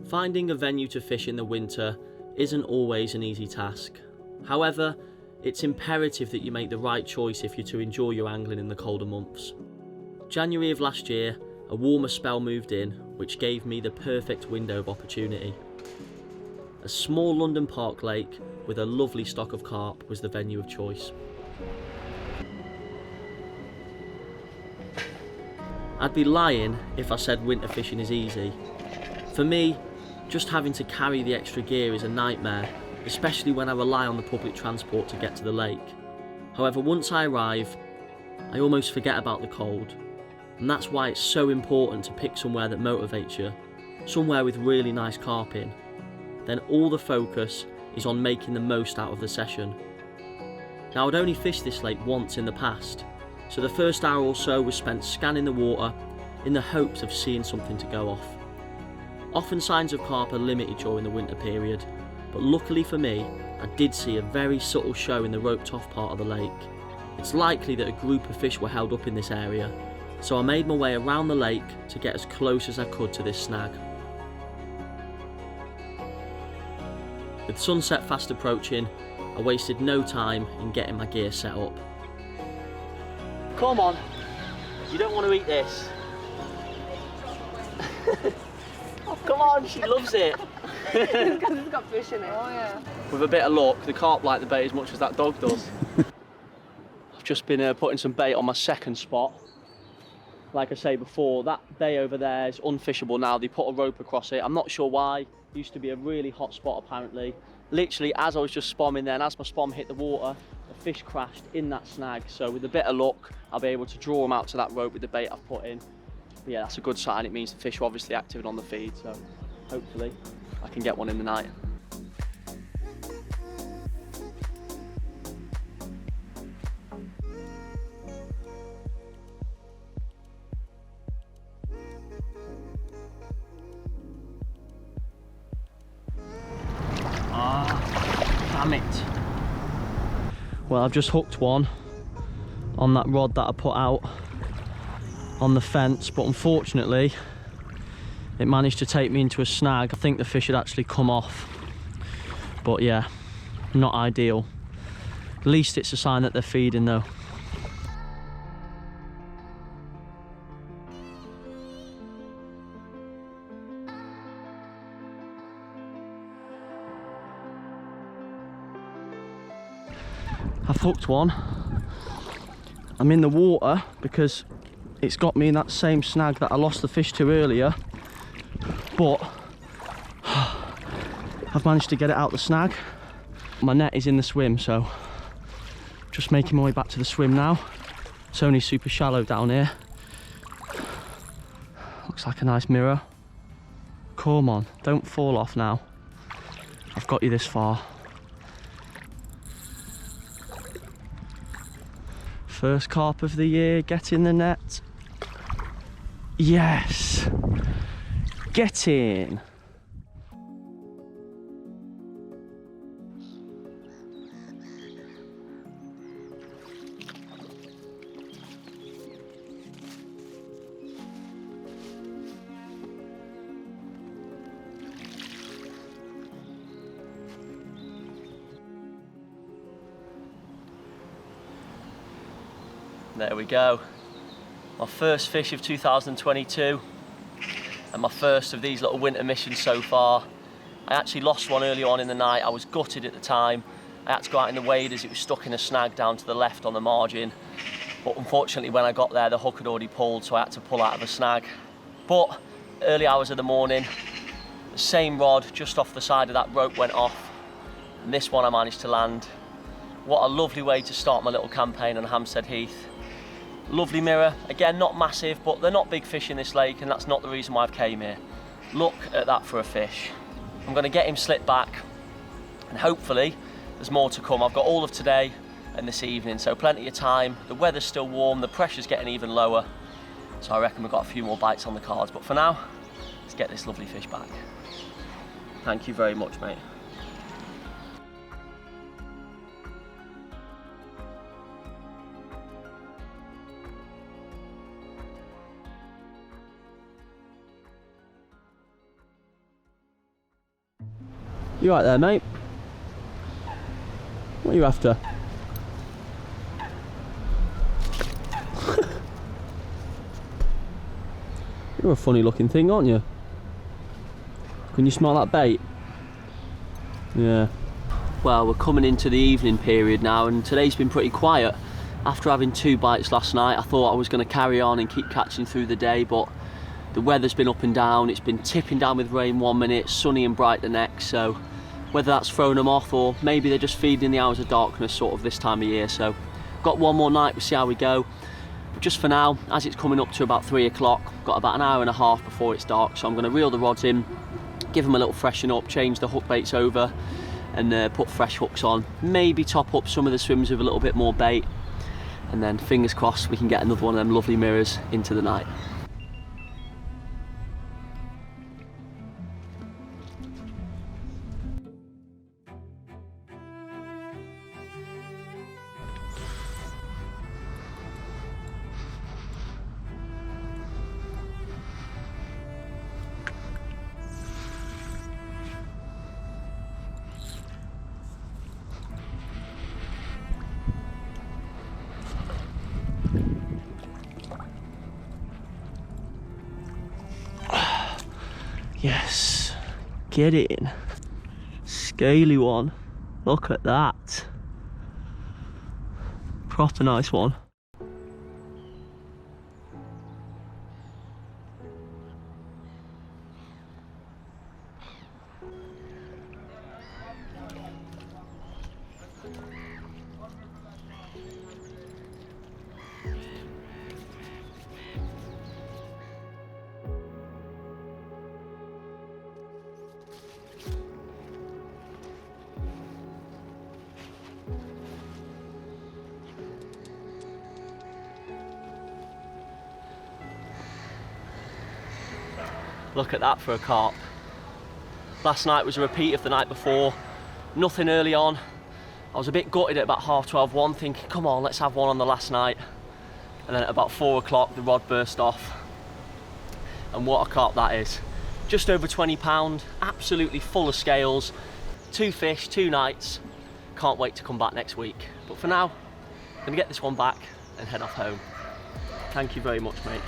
Finding a venue to fish in the winter isn't always an easy task. However, it's imperative that you make the right choice if you're to enjoy your angling in the colder months. January of last year, a warmer spell moved in, which gave me the perfect window of opportunity. A small London park lake with a lovely stock of carp was the venue of choice. I'd be lying if I said winter fishing is easy. For me, just having to carry the extra gear is a nightmare, especially when I rely on the public transport to get to the lake. However, once I arrive, I almost forget about the cold, and that's why it's so important to pick somewhere that motivates you, somewhere with really nice carp in. Then all the focus is on making the most out of the session. Now, I'd only fished this lake once in the past, so the first hour or so was spent scanning the water in the hopes of seeing something to go off. Often signs of carp are limited during the winter period, but luckily for me, I did see a very subtle show in the roped off part of the lake. It's likely that a group of fish were held up in this area, so I made my way around the lake to get as close as I could to this snag. With sunset fast approaching, I wasted no time in getting my gear set up. Come on, you don't want to eat this. Oh, come on, she loves it. It's because it's got fish in it. Oh yeah. With a bit of luck, the carp like the bait as much as that dog does. I've just been putting some bait on my second spot. Like I say before, that bay over there is unfishable now. They put a rope across it. I'm not sure why. It used to be a really hot spot apparently. Literally, as I was just spomming there, and as my spom hit the water, the fish crashed in that snag. So with a bit of luck, I'll be able to draw them out to that rope with the bait I've put in. But yeah, that's a good sign. It means the fish are obviously active and on the feed. So hopefully I can get one in the night. Damn it. Well, I've just hooked one on that rod that I put out on the fence, but unfortunately it managed to take me into a snag. I think the fish had actually come off, but yeah, not ideal. At least it's a sign that they're feeding though. I've hooked one. I'm in the water because it's got me in that same snag that I lost the fish to earlier, but I've managed to get it out the snag. My net is in the swim, so just making my way back to the swim now. It's only super shallow down here. Looks like a nice mirror. Come on, don't fall off now. I've got you this far. First carp of the year, get in the net. Yes! Get in! There we go. My first fish of 2022 and my first of these little winter missions so far. I actually lost one early on in the night. I was gutted at the time. I had to go out in the waders. It was stuck in a snag down to the left on the margin. But unfortunately when I got there the hook had already pulled, so I had to pull out of the snag. But early hours of the morning, the same rod just off the side of that rope went off, and this one I managed to land. What a lovely way to start my little campaign on Hampstead Heath. Lovely mirror, again not massive, but they're not big fish in this lake, and that's not the reason why I've came here. Look at that for a fish. I'm going to get him slipped back, and hopefully there's more to come. I've got all of today and this evening, so plenty of time. The weather's still warm, the pressure's getting even lower, so I reckon we've got a few more bites on the cards. But for now, let's get this lovely fish back. Thank you very much, mate. You right there, mate? What are you after? You're a funny looking thing, aren't you? Can you smell that bait? Yeah. Well, we're coming into the evening period now, and today's been pretty quiet. After having 2 bites last night, I thought I was going to carry on and keep catching through the day, but the weather's been up and down. It's been tipping down with rain 1 minute, sunny and bright the next, so whether that's thrown them off or maybe they're just feeding in the hours of darkness sort of this time of year. So got 1 more night, we'll see how we go. But just for now, as it's coming up to about 3 o'clock, got about an hour and a half before it's dark, so I'm going to reel the rods in, give them a little freshen up, change the hook baits over and put fresh hooks on, maybe top up some of the swims with a little bit more bait, and then fingers crossed we can get another one of them lovely mirrors into the night. Yes, get it in. Scaly one. Look at that. Proper nice one. Look at that for a carp. Last night was a repeat of the night before. Nothing early on. I was a bit gutted at about 1:30, thinking, come on, let's have one on the last night. And then at about 4 o'clock, the rod burst off. And what a carp that is. Just over 20 pound, absolutely full of scales. 2 fish, 2 nights. Can't wait to come back next week. But for now, I'm gonna get this one back and head off home. Thank you very much, mate.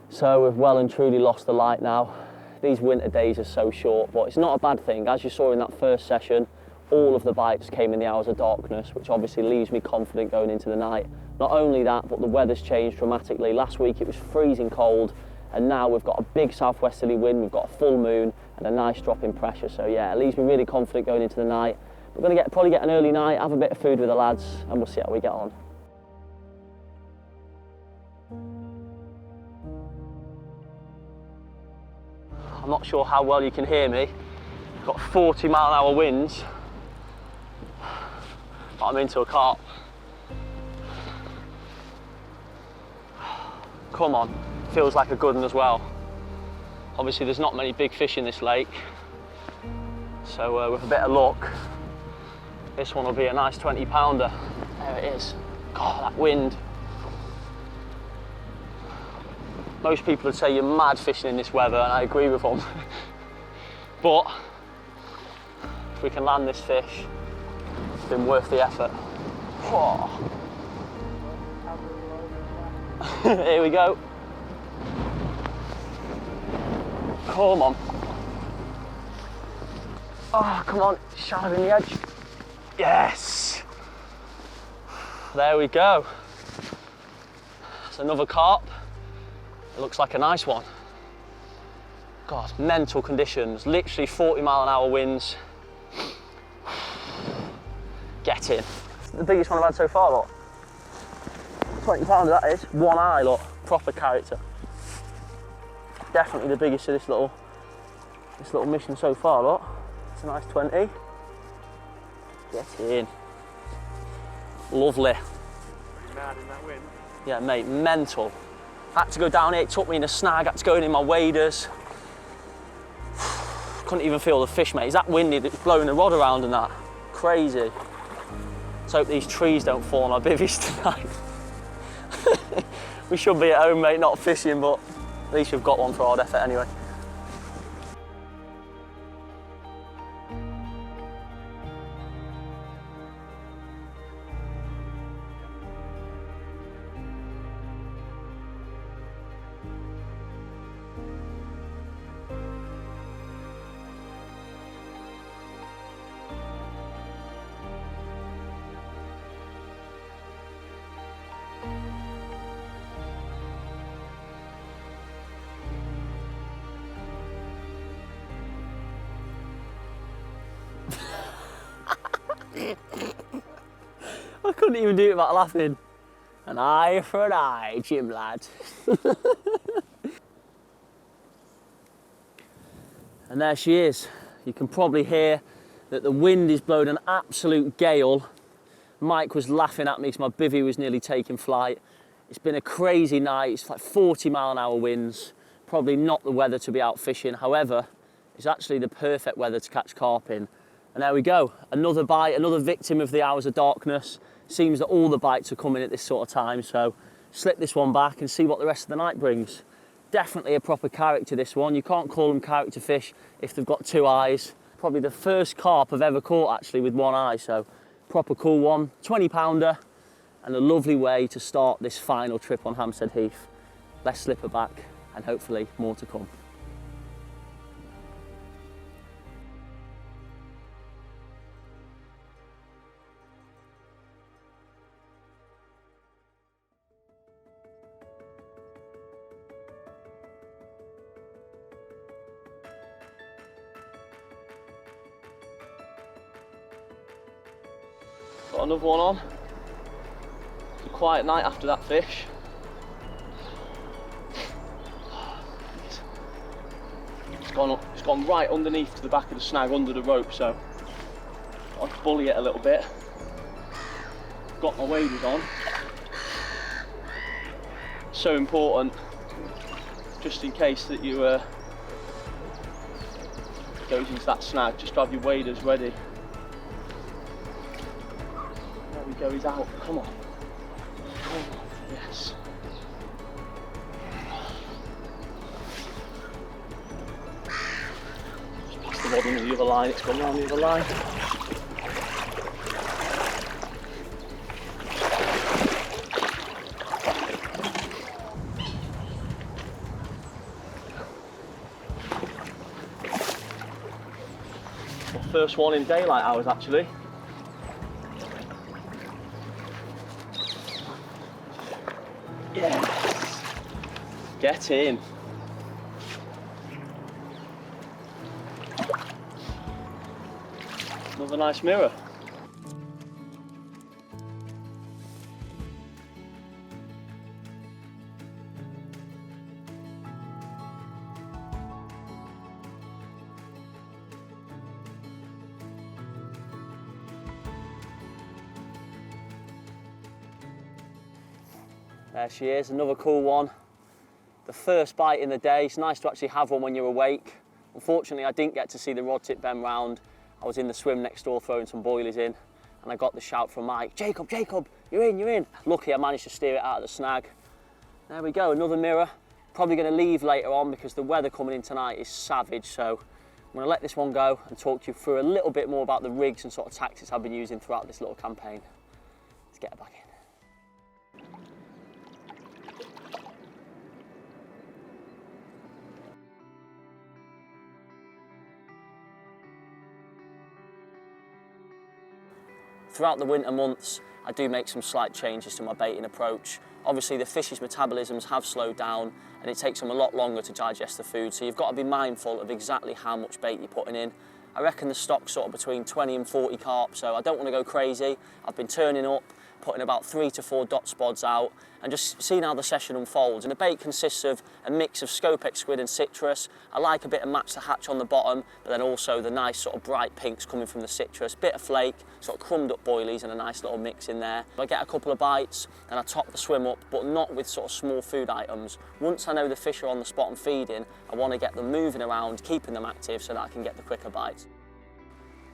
So we've well and truly lost the light now. These winter days are so short, but it's not a bad thing. As you saw in that first session, all of the bites came in the hours of darkness, which obviously leaves me confident going into the night. Not only that, but the weather's changed dramatically. Last week it was freezing cold, and now we've got a big southwesterly wind, we've got a full moon, and a nice drop in pressure. So yeah, it leaves me really confident going into the night. We're going to probably get an early night, have a bit of food with the lads, and we'll see how we get on. I'm not sure how well you can hear me. I've got 40-mile-an-hour winds. But I'm into a carp. Come on, feels like a good one as well. Obviously there's not many big fish in this lake. So with a bit of luck, this one will be a nice 20-pounder. There it is. God, that wind. Most people would say you're mad fishing in this weather, and I agree with them. But if we can land this fish, it's been worth the effort. Oh. Here we go. Come on. Oh, come on, shallow in the edge. Yes. There we go. It's another carp. It looks like a nice one. God, mental conditions, literally 40-mile-an-hour winds. Get in. The biggest one I've had so far, look. 20 pounder that is. One eye, look. Proper character. Definitely the biggest of this little mission so far, look. It's a nice 20. Get in. Lovely. Pretty mad in that wind. Yeah, mate, mental. Had to go down here, it took me in a snag, had to go in my waders. couldn't even feel the fish, mate. It's that windy that's blowing the rod around and that. Crazy. Let's hope these trees don't fall on our bivvies tonight. We should be at home, mate, not fishing, but at least we've got one for hard effort anyway. I couldn't even do it without laughing. An eye for an eye, Jim lad. And there she is. You can probably hear that the wind is blowing an absolute gale. Mike was laughing at me because my bivvy was nearly taking flight. It's been a crazy night. It's like 40-mile-an-hour winds. Probably not the weather to be out fishing. However, it's actually the perfect weather to catch carp in. And there we go, another bite, another victim of the hours of darkness. Seems that all the bites are coming at this sort of time, so slip this one back and see what the rest of the night brings. Definitely a proper character, this one. You can't call them character fish if they've got two eyes. Probably the first carp I've ever caught actually with one eye, so proper cool one. 20-pounder and a lovely way to start this final trip on Hampstead Heath. Let's slip her back and hopefully more to come. Got another one on. It's a quiet night after that fish. It's gone right underneath to the back of the snag under the rope, so I'll bully it a little bit. Got my waders on. So important, just in case that you goes into that snag, just to have your waders ready. There we go, he's out. Come on. Come on. Yes. Just pass the rod under the other line, it's gone round the other line. First one in daylight hours actually. Yes. Get in. Another nice mirror. There she is, another cool one. The first bite in the day. It's nice to actually have one when you're awake. Unfortunately, I didn't get to see the rod tip bend round. I was in the swim next door throwing some boilies in, and I got the shout from Mike, Jacob, Jacob, you're in, you're in. Lucky I managed to steer it out of the snag. There we go, another mirror. Probably going to leave later on because the weather coming in tonight is savage, so I'm going to let this one go and talk to you through a little bit more about the rigs and sort of tactics I've been using throughout this little campaign. Let's get her back in. Throughout the winter months, I do make some slight changes to my baiting approach. Obviously, the fish's metabolisms have slowed down and it takes them a lot longer to digest the food, so you've got to be mindful of exactly how much bait you're putting in. I reckon the stock's sort of between 20 and 40 carp, so I don't want to go crazy. I've been turning up, putting about 3 to 4 dot spods out and just seeing how the session unfolds. And the bait consists of a mix of scopex squid and citrus. I like a bit of match the hatch on the bottom, but then also the nice sort of bright pinks coming from the citrus, bit of flake, sort of crumbed up boilies and a nice little mix in there. I get a couple of bites and I top the swim up, but not with sort of small food items. Once I know the fish are on the spot and feeding, I want to get them moving around, keeping them active so that I can get the quicker bites.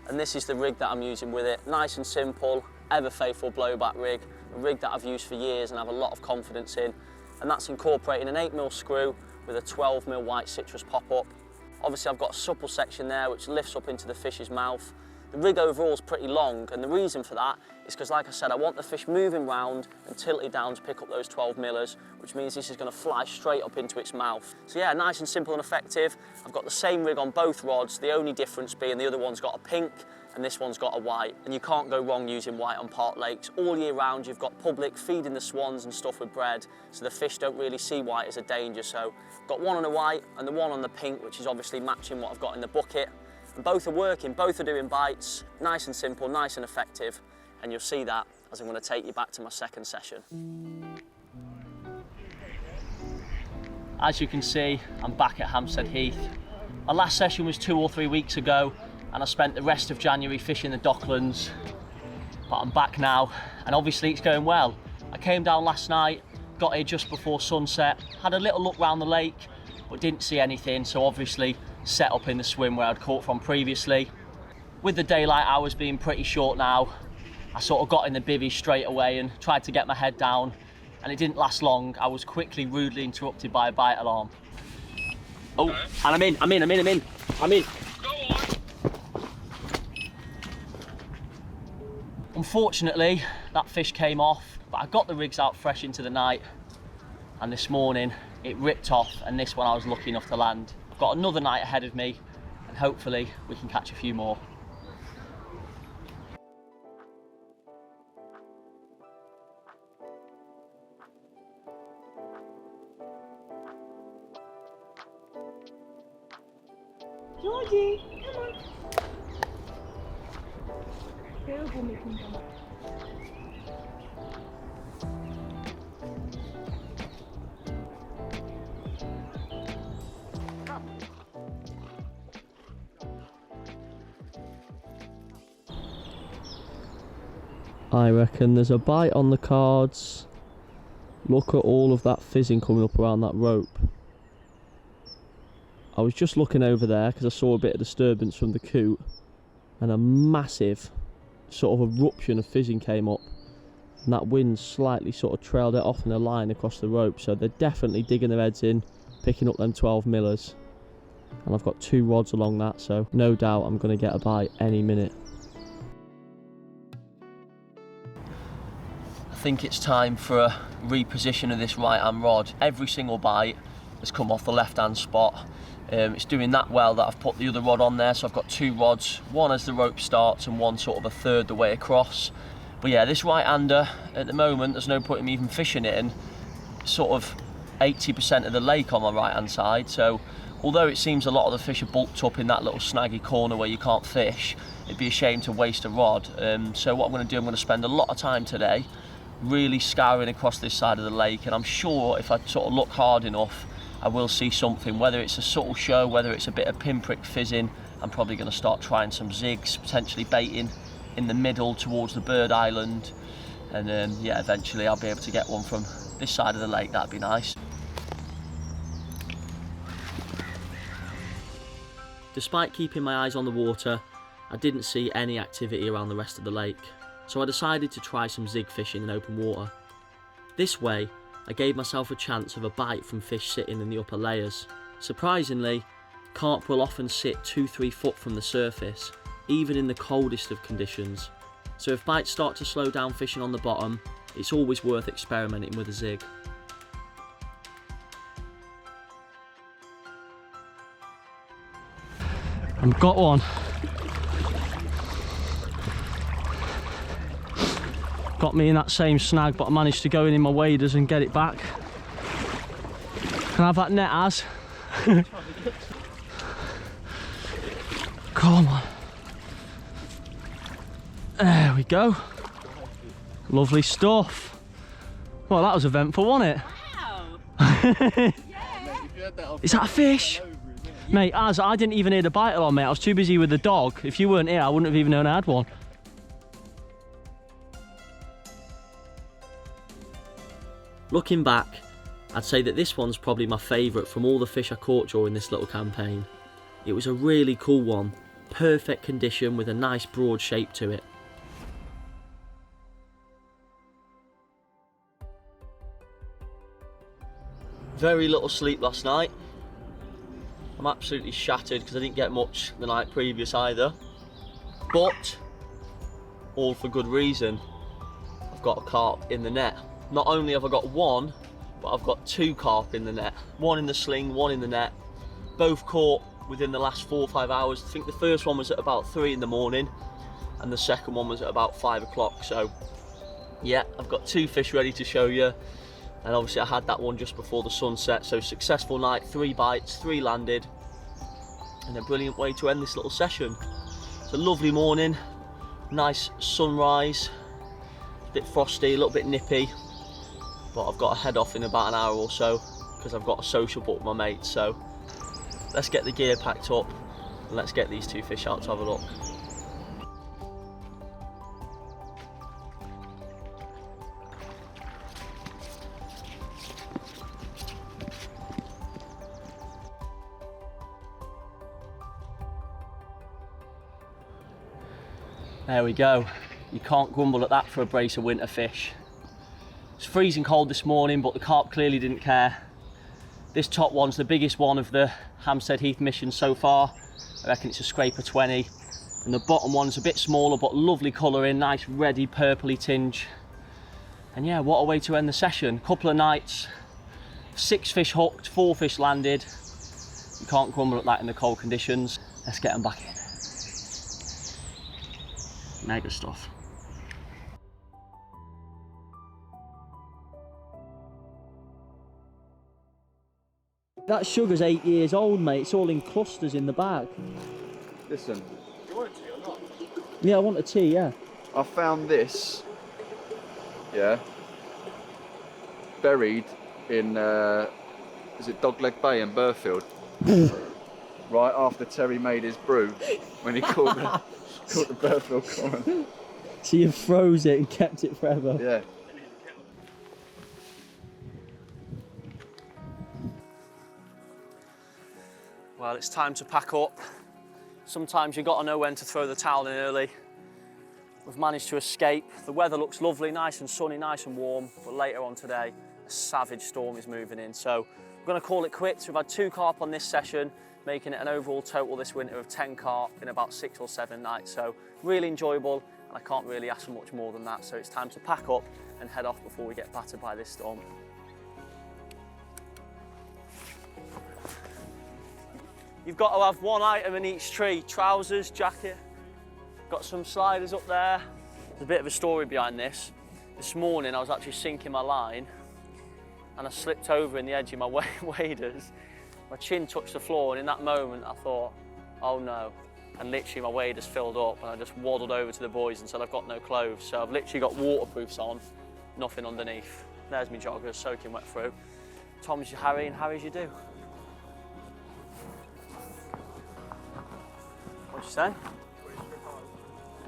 And this is the rig that I'm using with it. Nice and simple, ever faithful blowback rig, a rig that I've used for years and have a lot of confidence in. And that's incorporating an 8mm screw with a 12mm white citrus pop-up. Obviously I've got a supple section there which lifts up into the fish's mouth. The rig overall is pretty long, and the reason for that is because, like I said, I want the fish moving round and tilted down to pick up those 12mm, which means this is going to fly straight up into its mouth. So yeah, nice and simple and effective. I've got the same rig on both rods, the only difference being the other one's got a pink and this one's got a white, and you can't go wrong using white on park lakes. All year round you've got public feeding the swans and stuff with bread, so the fish don't really see white as a danger. So I've got one on the white and the one on the pink, which is obviously matching what I've got in the bucket. And both are working, both are doing bites, nice and simple, nice and effective, and you'll see that as I'm going to take you back to my second session. As you can see, I'm back at Hampstead Heath. Our last session was 2 or 3 weeks ago, and I spent the rest of January fishing the Docklands, but I'm back now, and obviously it's going well. I came down last night, got here just before sunset, had a little look round the lake, but didn't see anything, so obviously set up in the swim where I'd caught from previously. With the daylight hours being pretty short now, I sort of got in the bivvy straight away and tried to get my head down, and it didn't last long. I was quickly rudely interrupted by a bite alarm. Oh, and I'm in. Go on. Unfortunately, that fish came off, but I got the rigs out fresh into the night, and this morning it ripped off, and this one I was lucky enough to land. I've got another night ahead of me, and hopefully we can catch a few more. Georgie, come on. Careful, making them. I reckon there's a bite on the cards. Look at all of that fizzing coming up around that rope. I was just looking over there because I saw a bit of disturbance from the coot, and a massive sort of eruption of fizzing came up, and that wind slightly sort of trailed it off in a line across the rope, so they're definitely digging their heads in, picking up them 12mm, and I've got 2 rods along that, so no doubt I'm going to get a bite any minute. I think it's time for a reposition of this right hand rod. Every single bite has come off the left hand spot. It's doing that well that I've put the other rod on there, so I've got 2 rods, one as the rope starts and one sort of a third the way across. But yeah, this right hander at the moment, there's no point in me even fishing it in. Sort of 80% of the lake on my right hand side, so although it seems a lot of the fish are bulked up in that little snaggy corner where you can't fish, it'd be a shame to waste a rod. So what I'm going to do, I'm going to spend a lot of time today really scouring across this side of the lake, and I'm sure if I sort of look hard enough I will see something, whether it's a subtle show, whether it's a bit of pinprick fizzing. I'm probably going to start trying some zigs, potentially baiting in the middle towards the bird island, and yeah, eventually I'll be able to get one from this side of the lake. That'd be nice. Despite keeping my eyes on the water, I didn't see any activity around the rest of the lake, so I decided to try some zig fishing in open water. This way, I gave myself a chance of a bite from fish sitting in the upper layers. Surprisingly, carp will often sit 2-3 foot from the surface, even in the coldest of conditions. So if bites start to slow down fishing on the bottom, it's always worth experimenting with a zig. I've got one. Got me in that same snag, but I managed to go in my waders and get it back. Can I have that net, Az? Come on. There we go. Lovely stuff. Well, that was eventful, wasn't it? Wow. Is that a fish? Mate, I didn't even hear the bite on, mate. I was too busy with the dog. If you weren't here, I wouldn't have even known I had one. Looking back, I'd say that this one's probably my favourite from all the fish I caught during this little campaign. It was a really cool one. Perfect condition with a nice broad shape to it. Very little sleep last night. I'm absolutely shattered because I didn't get much the night previous either. But, all for good reason. I've got a carp in the net. Not only have I got one, but I've got two carp in the net. One in the sling, one in the net. Both caught within the last 4 or 5 hours. I think the first one was at about 3 in the morning and the second one was at about 5 o'clock. So yeah, I've got two fish ready to show you. And obviously I had that one just before the sunset. So successful night, 3 bites, 3 landed. And a brilliant way to end this little session. It's a lovely morning, nice sunrise, a bit frosty, a little bit nippy. But I've got to head off in about an hour or so because I've got a social book with my mates. So let's get the gear packed up and let's get these two fish out to have a look. There we go. You can't grumble at that for a brace of winter fish. It's freezing cold this morning, but the carp clearly didn't care. This top one's the biggest one of the Hampstead Heath mission so far. I reckon it's a scraper 20. And the bottom one's a bit smaller, but lovely colouring, nice reddy purpley tinge. And yeah, what a way to end the session. Couple of nights, 6 fish hooked, 4 fish landed. You can't grumble at that in the cold conditions. Let's get them back in. Mega stuff. That sugar's 8 years old, mate. It's all in clusters in the bag. Listen. You want a tea or not? Yeah, I want a tea, yeah. I found this, yeah, buried in, is it Dogleg Bay in Burfield? Right after Terry made his brew, when he caught the Burfield common. So you froze it and kept it forever? Yeah. Well, it's time to pack up. Sometimes you've got to know when to throw the towel in early. We've managed to escape. The weather looks lovely, nice and sunny, nice and warm, but later on today, a savage storm is moving in. So we're going to call it quits. We've had 2 carp on this session, making it an overall total this winter of 10 carp in about 6 or 7 nights. So really enjoyable, and I can't really ask for much more than that. So it's time to pack up and head off before we get battered by this storm. You've got to have one item in each tree: trousers, jacket. Got some sliders up there. There's a bit of a story behind this. This morning I was actually sinking my line and I slipped over in the edge of my waders. My chin touched the floor, and in that moment I thought, oh no. And literally my waders filled up, and I just waddled over to the boys and said, I've got no clothes. So I've literally got waterproofs on, nothing underneath. There's my joggers soaking wet through. Tom's your Harry and Harry's your do. What'd you say?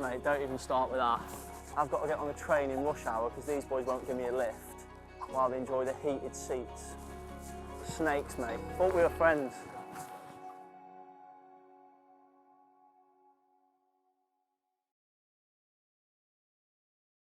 Mate, don't even start with that. I've got to get on a train in rush hour because these boys won't give me a lift while they enjoy the heated seats. Snakes, mate. Thought we were friends.